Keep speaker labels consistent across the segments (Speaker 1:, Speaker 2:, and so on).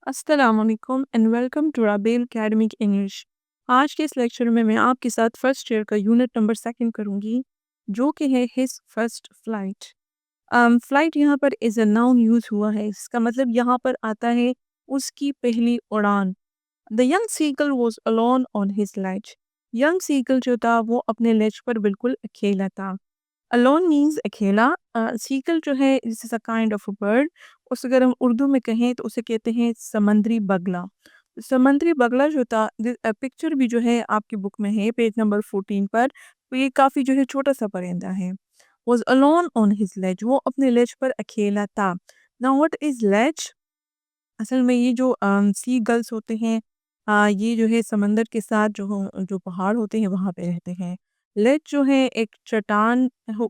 Speaker 1: السلام علیکم and welcome to Rabail academic English. آج کے اس لیکچر میں آپ کے ساتھ فرسٹ ایئر کا یونٹ نمبر 2 کروں گی جو کہ ہے ہز فرسٹ فلائٹ۔ فلائٹ یہاں پر از اے ناؤن یوز ہوا ہے، اس کا مطلب یہاں پر آتا ہے اس کی پہلی اڑان۔ The young seagull was alone on his ledge۔ Young seagull جو تھا وہ اپنے لیج پر بالکل اکیلا تھا۔ alone means اکیلا۔ سیگل جو ہے this is a kind of a bird۔ اس اگر ہم اردو میں کہیں تو اسے کہتے ہیں سمندری بگلا۔ سمندری بگلا جو تھا پکچر بھی جو ہے آپ کی بک میں ہے پیج نمبر 14 پر، تو یہ کافی جو ہے چھوٹا سا پرندہ ہے۔ was alone on his ledge، وہ اپنے لیج پر اکیلا تھا۔ now what is ledge؟ اصل میں یہ جو سی گلز ہوتے ہیں، یہ جو ہے سمندر کے ساتھ جو پہاڑ ہوتے ہیں وہاں پہ رہتے ہیں۔ لیج جو ہے ایک چٹان،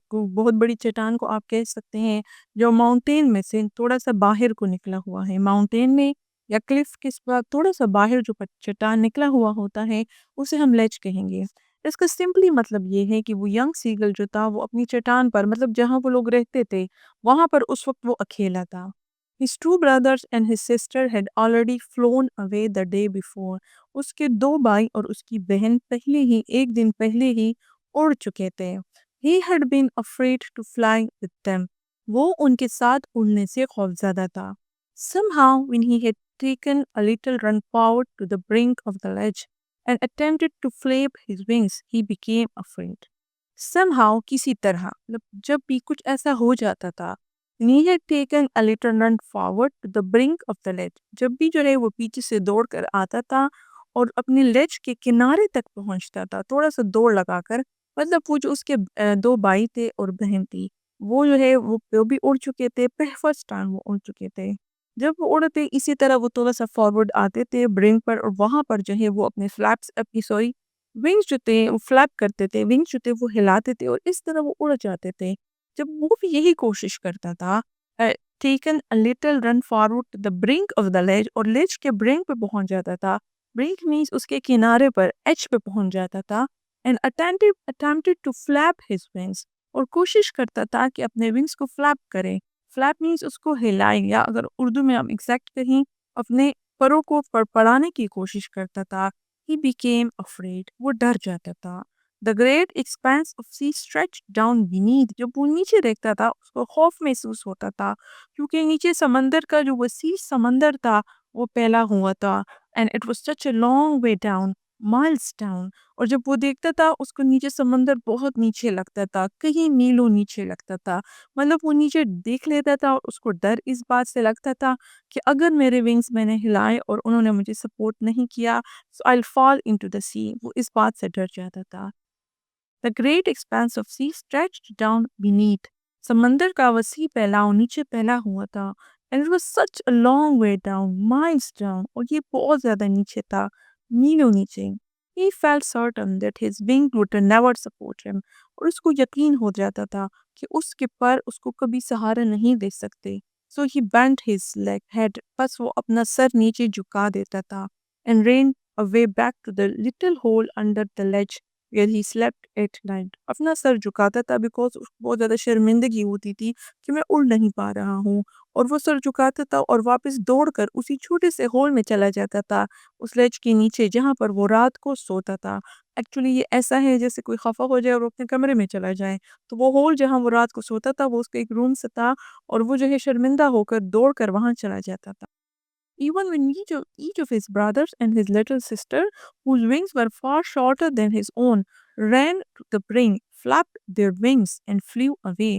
Speaker 1: بہت بڑی چٹان کو آپ کہہ سکتے ہیں جو ماؤنٹین میں سے تھوڑا سا باہر کو نکلا ہوا ہے۔ ماؤنٹین میں یا کلف کے بعد تھوڑا سا باہر جو چٹان نکلا ہوا ہوتا ہے اسے ہم لیج کہیں گے۔ اس کا سمپلی مطلب یہ ہے کہ وہ ینگ سیگل جو تھا وہ اپنی چٹان پر، مطلب جہاں وہ لوگ رہتے تھے وہاں پر اس وقت وہ اکیلا تھا۔ His two brothers and his sister had already flown away the day before۔ اس کے 2 بھائی اور اس کی بہن ایک دن پہلے ہی اڑ چکے تھے۔ He had been afraid to fly with them۔ وہ ان کے ساتھ اڑنے سے خوفزدہ تھا۔ Somehow when he had taken a little run forward to the brink of the ledge and attempted to flap his wings, he became afraid۔ Somehow کسی طرح، جب بھی کچھ ایسا ہو جاتا تھا، he had taken a little run forward to the brink of the ledge، جب بھی جو ہے وہ پیچھے سے دوڑ کر آتا تھا اور اپنے لیج کے کنارے تک پہنچتا تھا، تھوڑا سا دوڑ لگا کر، مطلب وہ جو اس کے 2 بھائی تھے اور بہن تھی وہ جو ہے وہ بھی اڑ چکے تھے، فرسٹ ٹائم وہ اڑ چکے تھے۔ جب وہ اڑتے اسی طرح وہ تھوڑا سا فارورڈ آتے تھے برنک پر، اور وہاں پر جو ہے وہ اپنے فلیپس ونگز جو تھے وہ فلیپ کرتے تھے، ونگز جو تھے وہ ہلاتے تھے اور اس طرح وہ اڑ جاتے تھے۔ جب وہ بھی یہی کوشش کرتا تھا، taken a little run forward to the brink of the ledge، اور لیج کے برنک پہ پہنچ جاتا تھا۔ برنک means اس کے کنارے پر، ایج پہ پہنچ جاتا تھا۔ and attempted to flap his wings، اور کوشش کرتا تھا کہ اپنے ونگز کو فلیپ کرے۔ فلیپ means اس کو ہلائے، یا اگر اردو میں ہم ایگزیکٹ کہیں اپنے پروں کو پڑانے کی کوشش کرتا تھا۔ he became afraid، وہ ڈر جاتا تھا۔ The great expanse of sea stretched down beneath، جب وہ نیچے دیکھتا تھا اس کو خوف محسوس ہوتا تھا، کیونکہ نیچے سمندر کا جو وسیع سمندر تھا وہ پھیلا ہوا تھا۔ and it was such a long way down، miles down، اور جب وہ دیکھتا تھا اس کو نیچے سمندر بہت نیچے لگتا تھا، کئی میلوں نیچے لگتا تھا، مطلب وہ نیچے دیکھ لیتا تھا اور اس کو ڈر اس بات سے لگتا تھا کہ اگر میرے ونگز میں نے ہلائے اور انہوں نے مجھے سپورٹ نہیں کیا so I'll fall into the sea، وہ اس بات سے ڈر جاتا تھا۔ The great expanse of sea stretched down beneath، سمندر کا وسیع پھیلاؤ نیچے پھیلا ہوا تھا۔ and it was such a long way down، miles down، اور یہ بہت زیادہ نیچے تھا، میلوں نیچے۔ He felt certain that his wing would never support him، اور اس کو یقین ہو جاتا تھا کہ اس کے پر اس کو کبھی سہارا نہیں دے سکتے۔ So he bent his head، بس وہ اپنا سر نیچے جھکا دیتا تھا۔ and ran away back to the little hole under the ledge where he slept at night، اپنا سر جھکاتا تھا بیکاز اس کو بہت زیادہ شرمندگی ہوتی تھی کہ میں اڑ نہیں پا رہا ہوں، اور وہ سر جھکاتا تھا اور واپس دوڑ کر اسی چھوٹے سے ہول میں چلا جاتا تھا، اس لیج کے نیچے جہاں پر وہ رات کو سوتا تھا۔ ایکچولی یہ ایسا ہے جیسے کوئی خفا ہو جائے اور وہ اپنے کمرے میں چلا جائے، تو وہ ہول جہاں وہ رات کو سوتا تھا وہ اس کا ایک روم سے تھا، اور وہ جو ہے شرمندہ ہو کر دوڑ کر وہاں چلا جاتا تھا۔ Even when each of his brothers and his little sister, whose wings were far shorter than his own, ran to the brink, flapped their wings, and flew away,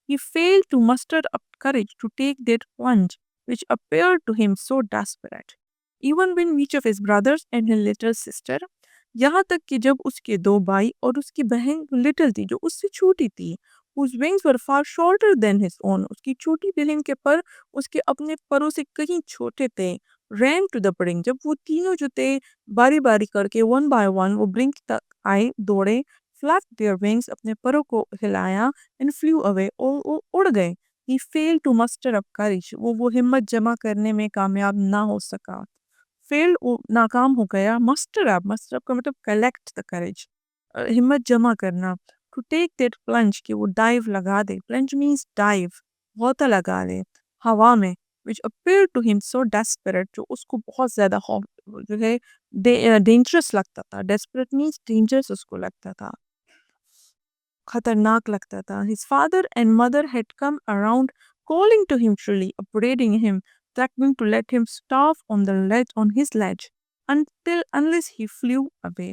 Speaker 1: he failed to muster up courage to take that plunge, which appeared to him so desperate۔ Even when each of his brothers and his little sister، یہاں تک کہ جب اس کے 2 بھائی اور اس کی بہن little تھی جو اس سے چھوٹی تھی، whose wings were far shorter than his own، اس کی چھوٹی بہن کے پر اس کے اپنے پروں سے کہیں چھوٹے تھے، ran to the brink، جب وہ تینوں جو تھے باری باری کر کے one by one وہ برنک تک آئے، دوڑے، flapped their wings، اپنے پروں کو ہلایا، and flew away، اور اڑ گئے۔ he failed to muster up courage، وہ ہمت جمع کرنے میں کامیاب نہ ہو سکا۔ failed وہ ناکام ہو گیا، muster up کا مطلب collect the courage، ہمت جمع کرنا، to take that plunge کہ وہ ڈائیو لگا دے، plunge means dive، غوطہ لگا لے ہوا میں، which appeared to him so desperate, جو اس کو بہت زیادہ جو ہے ڈینجرس لگتا تھا. Desperate means dangerous اس کو لگتا تھا, خطرناک لگتا تھا. His father and mother had come around, calling to him shrilly, upbraiding him, threatening to let him starve on his ledge unless he flew away.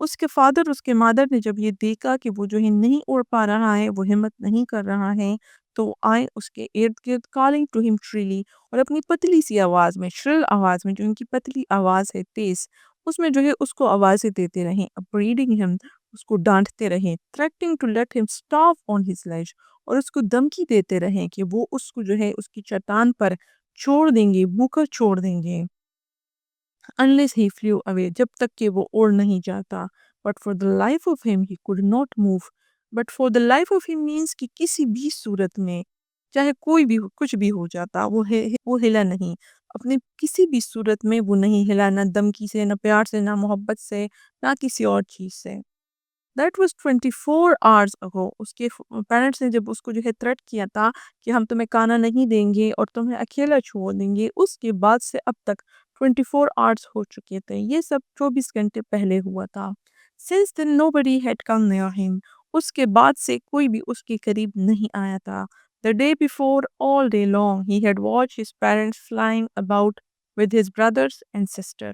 Speaker 1: اس کے فادر اس کے مادر نے جب یہ دیکھا کہ وہ جو ہے نہیں اڑ پا رہا ہے, وہ ہمت نہیں کر رہا ہے, تو آئے اس کے ارد گرد, calling to him shrilly, اور اپنی پتلی سی آواز میں, شرل آواز میں, جو ان کی پتلی آواز ہے تیز, اس میں جو ہے اس کو آوازیں دیتے رہیں, upbraiding him, اس کو ڈانٹتے رہیں, threatening to let him starve on his ledge, اور اس کو دھمکی دیتے رہیں کہ وہ اس کو جو ہے اس کی چٹان پر چھوڑ دیں گے, بھوکا چھوڑ دیں گے. unless he flew away, جب تک کہ وہ اڑ نہیں جاتا. but for the life of him he could not move. but for the life of him means کہ کسی بھی صورت میں, چاہے کوئی بھی کچھ بھی ہو جاتا, وہ ہلا نہیں, اپنے کسی بھی صورت میں وہ نہیں ہلا, نہ دھمکی سے, نہ پیار سے, نہ محبت سے, نہ کسی اور چیز سے. That was 24 hours ago. اس کے پیرنٹس نے جب اس کو جو ہے تھریٹ کیا تھا کہ ہم تمہیں کھانا نہیں دیں گے اور تمہیں اکیلا چھوڑ دیں گے, اس کے بعد سے اب تک 24 hours ہو چکے تھے. یہ سب 24 گھنٹے پہلے ہوا تھا. Since then nobody had come near him. اس کے بعد سے کوئی بھی اس کے قریب نہیں آیا تھا. The day before, all day long, he had watched his parents flying about with his brothers and sister.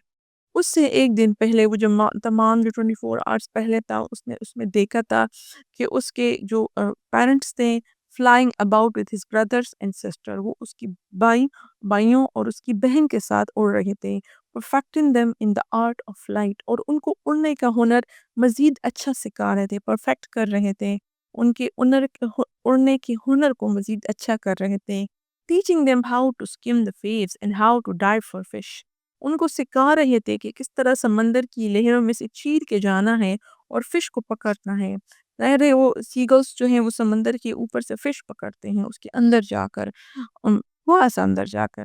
Speaker 1: اس سے ایک دن پہلے وہ جو تمام جو 24 hours پہلے تھا, اس میں دیکھا تھا کہ اس کے جو پیرنٹس تھے flying about with his brothers and sister, وہ اس کی بھائیوں اور اس کی بہن کے ساتھ اڑ رہے تھے. perfecting them in the art of flight, اور ان کو اڑنے کا ہنر مزید اچھا سکھا رہے تھے, پرفیکٹ کر رہے تھے, ان کے اڑنے کے ہنر کو مزید اچھا کر رہے تھے. teaching them how to skim the waves and how to dive for fish. ان کو سکھا رہے تھے کہ کس طرح سمندر کی لہروں میں سے چیر کے جانا ہے اور فش کو پکڑنا ہے. لہریں, وہ سیگلز جو ہیں وہ سمندر کے اوپر سے فش پکڑتے ہیں, اس کے اندر جا کر, تھوڑا سا اندر جا کر.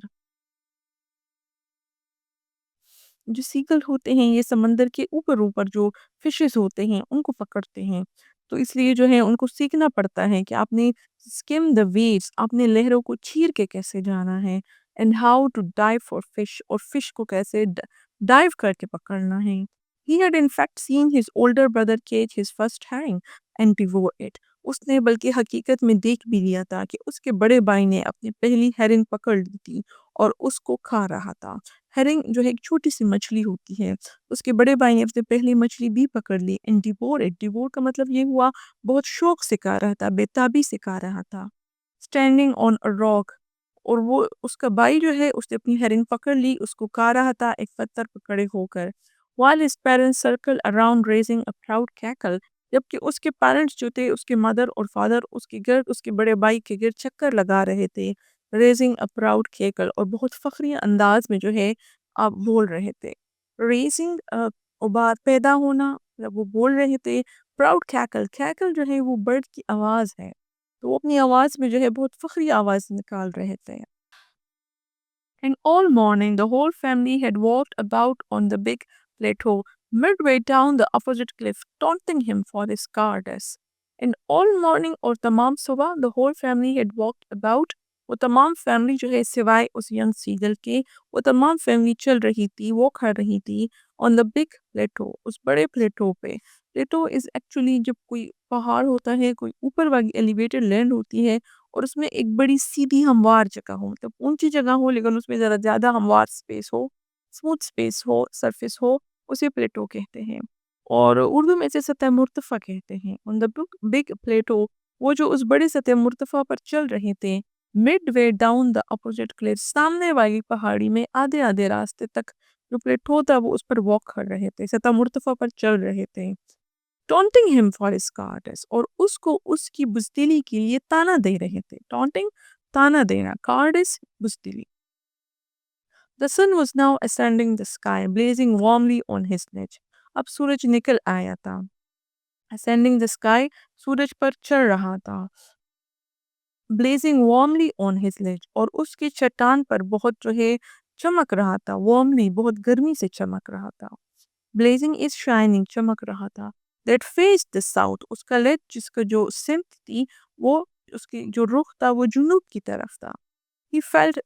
Speaker 1: جو سیگل ہوتے ہیں یہ سمندر کے اوپر جو فشز ہوتے ہیں ان کو پکڑتے ہیں. تو اس لیے جو ہے ان کو سیکھنا پڑتا ہے کہ آپ نے skim the waves, آپ نے لہروں کو چیر کے کیسے جانا ہے, and how to dive for fish, اور فش کو کیسے ڈائیو کر کے پکڑنا ہے. He had in fact seen his older brother catch his first herring and devour it. اس نے بلکہ حقیقت میں دیکھ بھی لیا تھا کہ اس کے بڑے بھائی نے اپنی پہلی ہیرنگ پکڑ لی تھی اور اس کو کھا رہا تھا. ہیرنگ جو ہے ایک چھوٹی سی مچھلی ہوتی ہے, اس کے بڑے بھائی نے اپنی پہلی مچھلی بھی پکڑ لی. and devour it, devour کا مطلب یہ ہوا بہت شوق سے کھا رہا تھا, بےتابی سے کھا رہا تھا. standing on a rock, اور وہ اس کا بھائی جو ہے اس نے اپنی ہیرنگ پکڑ لی, اس کو کھا رہا تھا ایک پتھر پر کھڑے ہو کر. while his parents circled around raising a proud cackle, جبکہ اس کے پیرنٹس جو تھے, اس کے مدر اور فادر اس کے گرد, اس کے بڑے بھائی کے گرد چکر لگا رہے تھے. raising a proud cackle, اور بہت فخری انداز میں جو ہے آپ بول رہے تھے. raising بات پیدا ہونا, جب وہ بول رہے تھے. proud cackle, cackle جو ہے وہ برڈ کی آواز ہے, تو وہ اپنی آواز میں جو ہے بہت فخری آواز نکال رہے تھے. And all morning the whole family had walked about on the big plateau midway down the opposite cliff, taunting him for his cowardice. And all morning, اور تمام صبح, the whole family had walked about, وہ تمام family جو ہے سوائے اس young سیگل کے, وہ تمام فیملی چل رہی تھی, وہ کر رہی تھی on the big plateau, اس بڑے پلیٹو پہ. پلیٹو از ایکچولی جب کوئی پہاڑ ہوتا ہے, کوئی اوپر والی ایلیویٹڈ لینڈ ہوتی ہے, اور اس میں ایک بڑی سیدھی ہموار جگہ ہو, مطلب اونچی جگہ ہو لیکن اس میں ذرا زیادہ ہموار سپیس ہو, اسموتھ سپیس ہو, سرفیس ہو, اسے پلیٹو کہتے ہیں. اور اردو میں اسے سطح مرتفع کہتے ہیں. on the big plateau, وہ جو اس بڑے سطح مرتفع پر چل رہے تھے. midway down the opposite cliff, سامنے والی پہاڑی میں آدھے آدھے راستے تک جو پلیٹو تھا وہ اس پر واک کر رہے تھے, سطح مرتفع پر چل رہے تھے. taunting him for his cowardice, اور اس کو اس کی بزدلی کے لیے تانا دے رہے تھے. taunting تانا دینا, cowardice بزدلی. The sun was now ascending the sky, blazing warmly on his ledge. اب سورج نکل آیا تھا. ascending the sky, سورج پر چڑھ رہا تھا. blazing warmly on his ledge, اور اس کی چٹان پر بہت جو ہے چمک رہا تھا. warmly بہت گرمی سے چمک رہا تھا. blazing is shining, چمک رہا تھا. that faced the south, اس کا لید جس کا جو سمت تھی, وہ اس کی جو رخ تھا وہ جنوب کی طرف تھا. He felt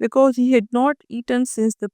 Speaker 1: because he had not eaten since the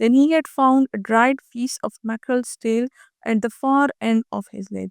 Speaker 1: Then he had found a dried piece of mackerel's tail at the far end of his ledge.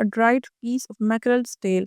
Speaker 1: a dried piece of mackerel's tail.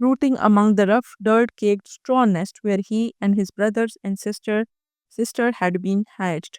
Speaker 1: Rooting among the rough, dirt-caked straw nest where he and his brothers and sister had been hatched.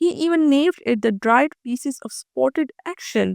Speaker 1: He even named it the dried pieces of spotted eggshell.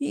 Speaker 1: He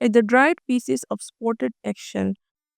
Speaker 1: at the dried pieces of spotted eggshell.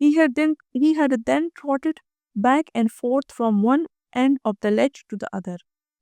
Speaker 1: He had then trotted back and forth from one end of the ledge to the other.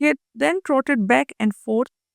Speaker 1: He had then trotted back and forth.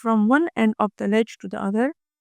Speaker 1: from one end of the ledge to the other.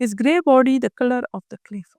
Speaker 1: His grey body the color of the cliff.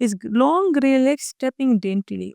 Speaker 1: His long grey legs stepping daintily.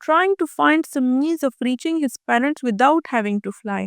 Speaker 1: Trying to find some means of reaching his parents without having to fly.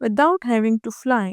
Speaker 1: without having to fly,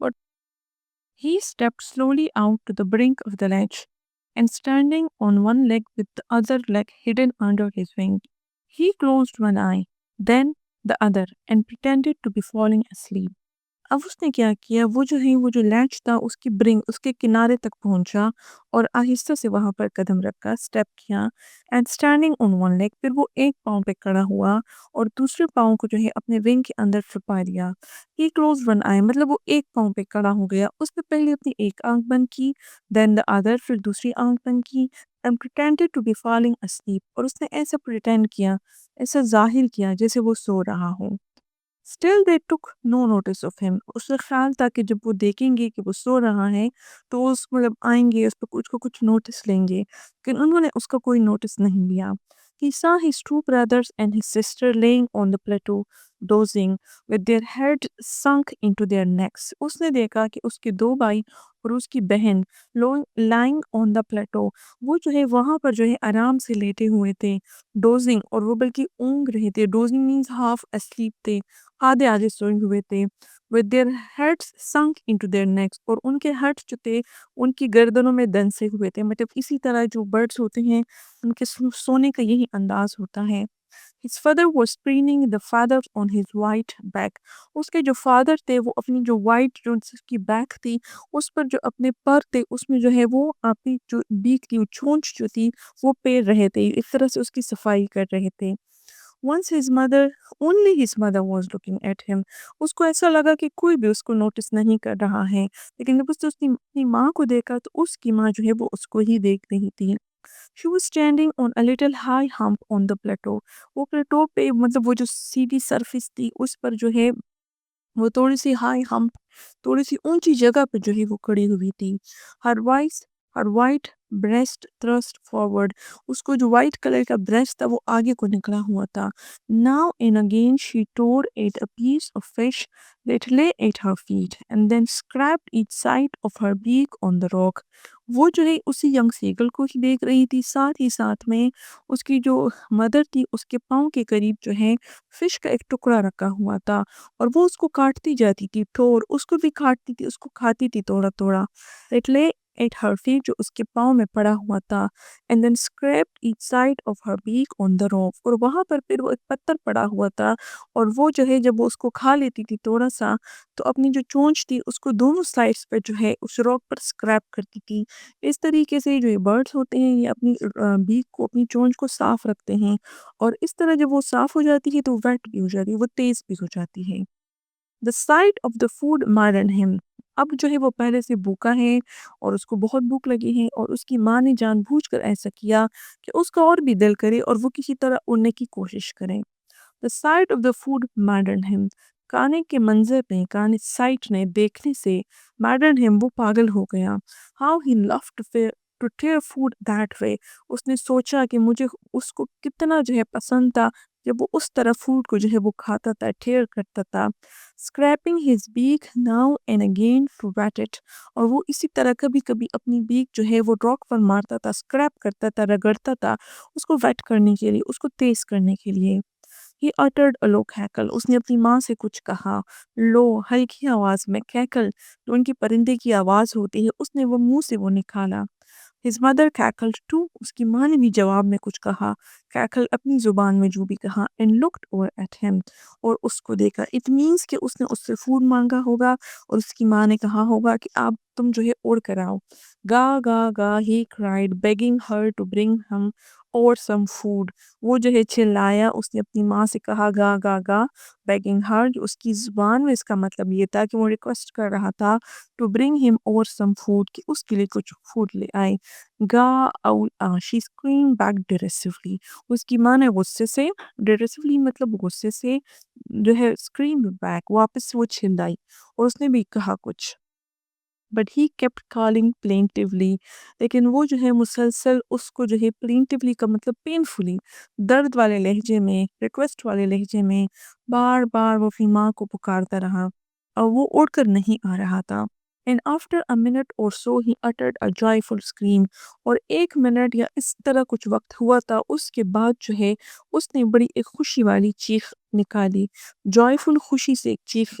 Speaker 1: But he stepped slowly out to the brink of the ledge, and standing on one leg with the other leg hidden under his wing, he closed one eye, then the other, and pretended to be falling asleep. اب اس نے کیا کیا، وہ جو لینچ تھا اس کے کنارے تک پہنچا اور آہستہ سے وہاں پر قدم رکھا، اسٹیپ کیا and standing on one league, پھر وہ ایک پاؤں پہ کھڑا ہوا اور دوسرے پاؤں کو جو ہے اپنے ونگ کے اندر چھپا دیا. ہی کلوز ون آئی، مطلب وہ ایک پاؤں پہ کھڑا ہو گیا. اس نے پہلے اپنی ایک آنکھ بند کی، دین دا ادر، پھر دوسری آنکھ بند کی and pretended to be falling asleep، اور اس نے ایسا پریٹینڈ کیا، ایسا ظاہر کیا جیسے وہ سو رہا ہو. Still they took no notice of him. اس کا خیال تھا کہ جب وہ دیکھیں گے کہ وہ سو رہا ہے تو مطلب آئیں گے، اس پہ کچھ نوٹس لیں گے، لیکن انہوں نے اس کا کوئی نوٹس نہیں لیا. He saw his two brothers and his sister laying on the plateau, dozing, with their heads sunk into their necks. اس نے دیکھا کہ اس کے دو بھائی اور اس کی بہن lying on the plateau، وہ جو ہے وہاں پر جو ہے آرام سے لیٹے ہوئے تھے. ڈوزنگ، اور وہ بلکہ اونگ رہے تھے. ڈوزنگ مینز ہاف asleep تھے، آدھے آدھے سوئے ہوئے تھے. with their heads sunk into their necks، اور ان کے ہیڈس جو تھے ان کی گردنوں میں دنسے ہوئے تھے. مطلب اسی طرح جو برڈس ہوتے ہیں ان کے سونے کا یہی انداز ہوتا ہے. His father was preening the feathers on his white back، اس کے جو فادر تھے وہ اپنی جو وائٹ جو اس کی بیک تھی اس پر جو اپنے پر تھے اس میں جو ہے وہ اپنی جو بیک تھی، چونچ جو تھی وہ پیر رہے تھے، اس طرح سے اس کی صفائی کر رہے تھے. Once his mother only his mother was looking at him، اس کو ایسا لگا کہ کوئی بھی اس کو نوٹس نہیں کر رہا ہے، لیکن جب اس نے اپنی ماں کو دیکھا تو اس کی ماں جو ہے وہ اس کو ہی دیکھ رہی تھی. She was standing on a little high hump on the plateau، وہ پلیٹو پہ مطلب وہ جو سیدھی سرفیس تھی اس پر جو ہے وہ تھوڑی سی ہائی ہمپ، تھوڑی سی اونچی جگہ پہ جو ہے وہ کھڑی ہوئی تھی. ہر وائٹ بریسٹ تھرسٹ فارورڈ، اس کو جو وائٹ کلر کا بریسٹ تھا وہ آگے کو نکلا ہوا تھا. Now and again she tore at a piece of fish that lay at her feet and then scraped each side of her beak on the rock. وہ جو ہے اسی ینگ سیگل کو ہی دیکھ رہی تھی، ساتھ ہی ساتھ میں اس کی جو مدر تھی اس کے پاؤں کے قریب جو ہے فش کا ایک ٹکڑا رکھا ہوا تھا اور وہ اس کو کاٹتی جاتی تھی، ٹور اس کو بھی کاٹتی تھی، اس کو کھاتی تھی تھوڑا تھوڑا. It lay at her feet، جو اس کے پاؤں میں پڑا ہوا تھا. And then scraped each side of her beak on the rock، اور وہاں پر پھر وہ ایک پتھر پڑا ہوا تھا اور وہ جو ہے جب وہ اس کو کھا لیتی تھی تھوڑا سا تو اپنی جو چونچ تھی اس کو دونوں سائڈس پہ جو ہے اس راک پر اسکریپ کرتی تھی. اس طریقے سے جو یہ برڈس ہوتے ہیں یہ اپنی بیک کو، اپنی چونچ کو صاف رکھتے ہیں اور اس طرح جب وہ صاف ہو جاتی ہے تو ویٹ بھی ہو جاتی ہے، وہ تیز بھی ہو جاتی ہے. The sight of the food maddened him، اب جو ہے وہ پہلے سے بھوکا ہے اور اس کو بہت بھوک لگی ہے اور اس کی ماں نے جان بوجھ کر ایسا کیا کہ اس کا اور بھی دل کرے اور وہ کسی طرح اڑنے کی کوشش کرے. The sight of the food maddened him، کھانے کے منظر نے، کھانے سائٹ نے، دیکھنے سے maddened him، وہ پاگل ہو گیا. How he loved to tear food that way، اس نے سوچا کہ مجھے اس کو کتنا جو ہے پسند تھا جب وہ اس طرح فوڈ کو جو ہے وہ کھاتا تھا، ٹیئر کرتا تھا. Scraping his beak now and again to wet it، اور وہ اسی طرح کبھی کبھی اپنی بیک جو ہے وہ راک پر مارتا تھا، اسکریپ کرتا تھا، رگڑتا تھا اس کو ویٹ کرنے کے لیے، اس کو تیز کرنے کے لیے. He uttered a low cackle، اس نے اپنی ماں سے کچھ کہا. لو، ہلکی آواز میں، کیکل جو ان کی پرندے کی آواز ہوتی ہے اس نے وہ منہ سے وہ نکالا. His mother cackled too، اس کی ماں نے بھی جواب میں کچھ کہا. cackle اپنی زبان میں جو بھی کہا. and looked over at him، اور اس کو دیکھا. it means کہ اس نے اس سے فوڈ مانگا ہوگا اور اس کی ماں نے کہا ہوگا کہ آپ تم جو ہے اوڑ کر آؤ. گا گا گا he cried begging her to bring him or some food، وہ جو ہے چلایا، اس نے اپنی ماں سے کہا گا گا گا begging her، جو اس کی زبان میں اس کا مطلب یہ تھا کہ وہ ریکویسٹ کر رہا تھا to bring him or some food، کہ اس کے لیے کچھ فوڈ لے آئے. گا she screamed back derisively، اس کی ماں نے غصے سے، derisively مطلب غصے سے جو ہے screamed back، واپس وہ چلائی اور اس نے بھی کہا کچھ. But he kept calling plaintively، لیکن وہ جو ہے مسلسل اس کو جو ہے plaintively کا مطلب painfully، درد والے لہجے میں، ریکویسٹ والے لہجے میں بار بار وہ اپنی ماں کو پکارتا رہا اور وہ اڑ کر نہیں آ رہا تھا. And after a minute or so he uttered a joyful scream، اور 1 منٹ یا اس طرح کچھ وقت ہوا تھا اس کے بعد جو ہے اس نے بڑی ایک خوشی والی چیخ نکالی. joyful خوشی سے ایک چیخ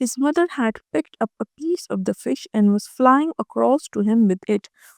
Speaker 1: his mother had picked up a piece of the fish and was flying across to him with it.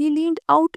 Speaker 1: He leaned out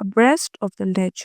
Speaker 1: abreast of the ledge,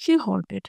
Speaker 1: she halted,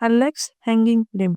Speaker 1: her legs hanging limp,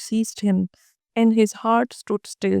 Speaker 1: seized him and his heart stood still,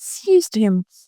Speaker 1: seized him,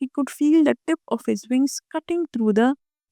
Speaker 1: He could feel the tip of his wings cutting through the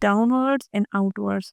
Speaker 1: downwards and outwards,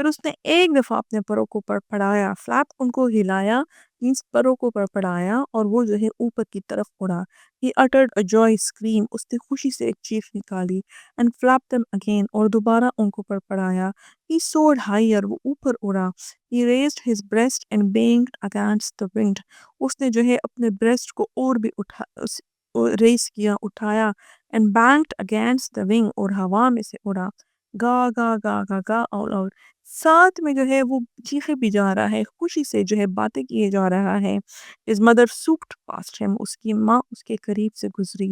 Speaker 1: پھر اس نے ایک دفعہ اپنے پروں کو پڑپڑایا، فلیپ ان کو ہلایا، means پروں کو پڑپڑایا اور وہ جو ہے اوپر کی طرف اڑا. He uttered a joy scream. اس نے خوشی سے ایک چیخ نکالی. And flapped them again. اور دوبارہ ان کو پڑپڑایا. He soared higher. وہ اوپر اڑا. He raised his breast and banged against the wind. اس نے جو ہے اپنے بریسٹ کو اور بھی ریس کیا، اٹھایا. And banged against the wing. اور ہوا میں سے اڑا. گا گا گا گا گا اور ساتھ میں جو ہے وہ چیخے بھی جا رہا ہے، خوشی سے جو ہے باتیں کیے جا رہا ہے. His mother swooped past him. اس کی ماں اس کے قریب سے گزری.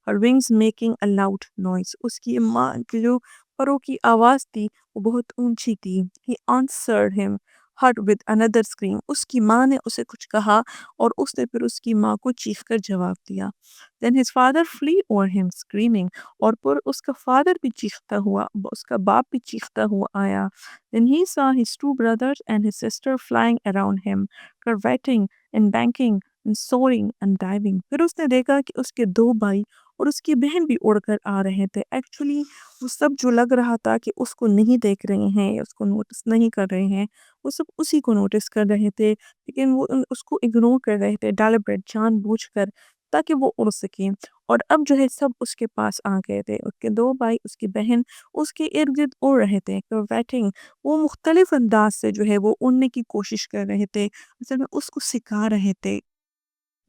Speaker 1: Her wings making a loud noise. اس کی ماں کی جو پروں کی آواز تھی وہ بہت اونچی تھی. He answered him hurt with another scream. اس کی ماں نے اسے کچھ کہا اور اس نے پھر اس کی ماں کو چیخ کر جواب دیا. Then his father flew over him screaming. اور پھر اس کا فادر بھی چیختا ہوا، اس کا باپ بھی چیختا ہوا آیا. Then he saw his two brothers and his sister flying around him, curveting and banking and soaring and diving. پھر اس نے دیکھا کہ اس کے دو بھائی اور اس کی بہن بھی اڑ کر آ رہے تھے. ایکچولی وہ سب جو لگ رہا تھا کہ اس کو نہیں دیکھ رہے ہیں، اس کو نوٹس نہیں کر رہے ہیں، وہ سب اسی کو نوٹس کر رہے تھے، لیکن وہ اس کو اگنور کر رہے تھے ڈیلیبریٹ، جان بوجھ کر، تاکہ وہ اڑ سکیں. اور اب جو ہے سب اس کے پاس آ گئے تھے، اس کے دو بھائی، اس کی بہن اس کے ارد گرد اڑ رہے تھے. curveting، وہ مختلف انداز سے جو ہے وہ اڑنے کی کوشش کر رہے تھے، اصل میں اس کو سکھا رہے تھے.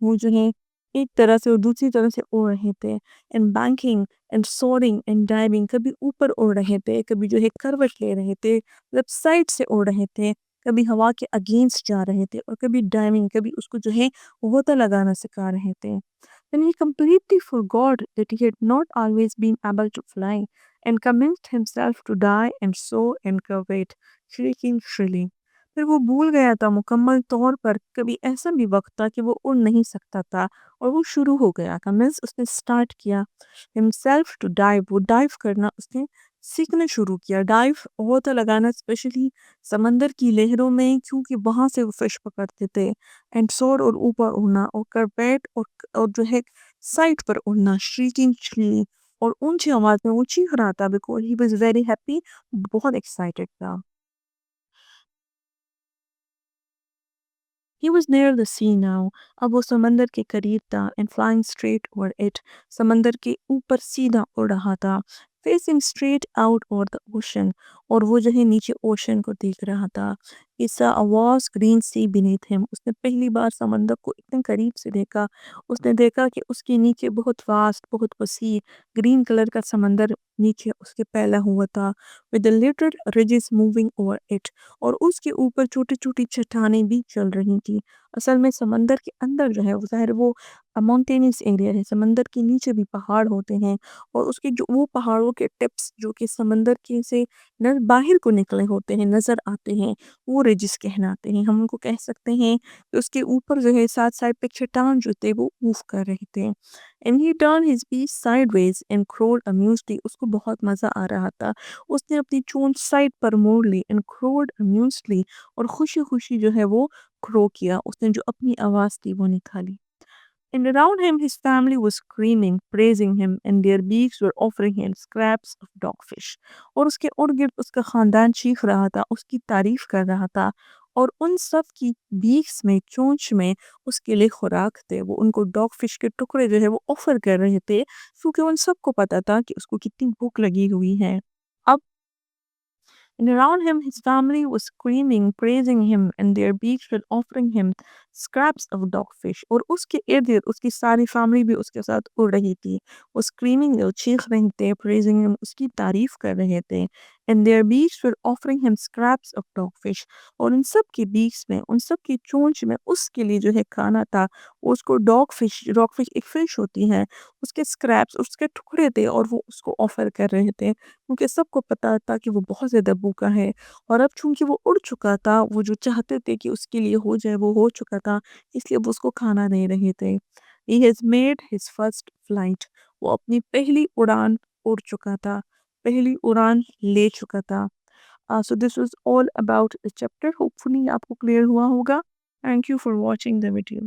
Speaker 1: وہ جو ہے ایک طرح سے اور دوسری طرح سے اڑ رہے تھے. and banking and soaring and diving، کبھی اوپر اڑ رہے تھے، کبھی جو ہے کروٹ لے رہے تھے، لیفٹ سائڈ سے اڑ رہے تھے، کبھی ہوا کے اگینسٹ جا رہے تھے، اور کبھی ڈائیونگ، کبھی اس کو جو ہے غوطہ لگانا سکھا رہے تھے. Then he completely forgot that he had not always been able to fly, and commenced himself to die and soar and curvet, shrieking shrilly. پھر وہ بھول گیا تھا مکمل طور پر، کبھی ایسا بھی وقت تھا کہ وہ اڑ نہیں سکتا تھا، اور وہ شروع ہو گیا تھا. مینس اس نے سٹارٹ کیا himself to dive، وہ ڈائیو کرنا اس نے سیکھنا شروع کیا. ڈائیو غوطہ لگانا اسپیشلی سمندر کی لہروں میں، کیونکہ وہاں سے وہ فش پکڑتے تھے. اینڈ سور، اور اوپر اڑنا، اور کرپیٹ، اور جو ہے سائٹ پر اڑنا. شریکنگ شریلی، اور اونچی آواز میں وہ چیخ رہا تھا، because he was very happy, بہت ایکسائٹیڈ تھا. He was near the sea now. اب وہ سمندر کے قریب تھا. And flying straight over it. سمندر کے اوپر سیدھا اڑ رہا تھا. Facing straight out over the ocean. اور وہ جو ہے نیچے اوشن کو دیکھ رہا تھا. He saw a vast green sea beneath him. اس نے پہلی بار سمندر کو اتنے قریب سے دیکھا. اس نے دیکھا کہ اس کے نیچے بہت واسٹ، بہت وسیع گرین کلر کا سمندر نیچے اس کے پھیلا ہوا تھا. With the little ridges moving over it. اور اس کے اوپر چھوٹی چھوٹی چٹانیں بھی چل رہی تھی. اصل میں سمندر کے اندر جو ہے وہ ظاہر وہ ماؤنٹینس ایریا ہے، سمندر کے نیچے بھی پہاڑ ہوتے ہیں، اور اس کے جو وہ پہاڑوں کے ٹپس جو کہ سمندر کے سے باہر کو نکلے ہوتے ہیں، نظر آتے ہیں، وہ ریجز کہلاتے ہیں. ہم ان کو کہہ سکتے ہیں کہ اس کے اوپر جو ہے ساتھ سائڈ پہ چٹان جو تھے وہ موو کر رہے تھے. And he turned his beak sideways and crowed amusedly. اس کو بہت مزہ آ رہا تھا. اس نے اپنی چونچ سائڈ پر موڑ لی and crowed amusedly، اور خوشی خوشی جو ہے وہ کرو کیا. اس نے جو اپنی آواز تھی وہ نکالی. And around him his family was screaming, praising him, and their beaks were offering him scraps of dogfish. اور اس کے ارد گرد اس کا خاندان چیخ رہا تھا، اس کی تعریف کر رہا تھا، اور ان سب کی بیکس میں، چونچ میں اس کے لیے خوراک تھے. وہ ان کو ڈاگ فش کے ٹکڑے جو ہے وہ آفر کر رہے تھے، کیونکہ ان سب کو پتا تھا کہ اس کو کتنی بھوک لگی ہوئی ہے. اب And around him his family was screaming, praising him, and their beaks were offering him scraps of dogfish. اور اس کے ارد گرد اس کی ساری فیملی بھی اس کے ساتھ اڑ رہی تھی. وہ screaming، وہ چیخ رہے تھے، praising him، اس کی تعریف کر رہے تھے. And their beaks were offering him scraps of dogfish. اور ان سب کے بیکس میں، ان سب کی چونچ میں اس کے لیے جو ہے کھانا تھا. اس کو ڈاگ فش ایک فش ہوتی ہے، اس کے scraps، اس کے ٹکڑے تھے، اور وہ اس کو آفر کر رہے تھے، کیونکہ سب کو پتا تھا کہ وہ بہت زیادہ بھوکا ہے. اور اب چونکہ وہ اڑ چکا تھا، وہ جو چاہتے تھے کہ اس کے لیے ہو جائے وہ ہو چکا تھا، اس لیے وہ اس کو کھانا دے رہے تھے. He has made his first flight. وہ اپنی پہلی اڑان اڑ چکا تھا، پہلی اڑان لے چکا تھا. So this was all about the chapter. Hopefully آپ کو clear ہوا ہوگا. Thank you for watching the video.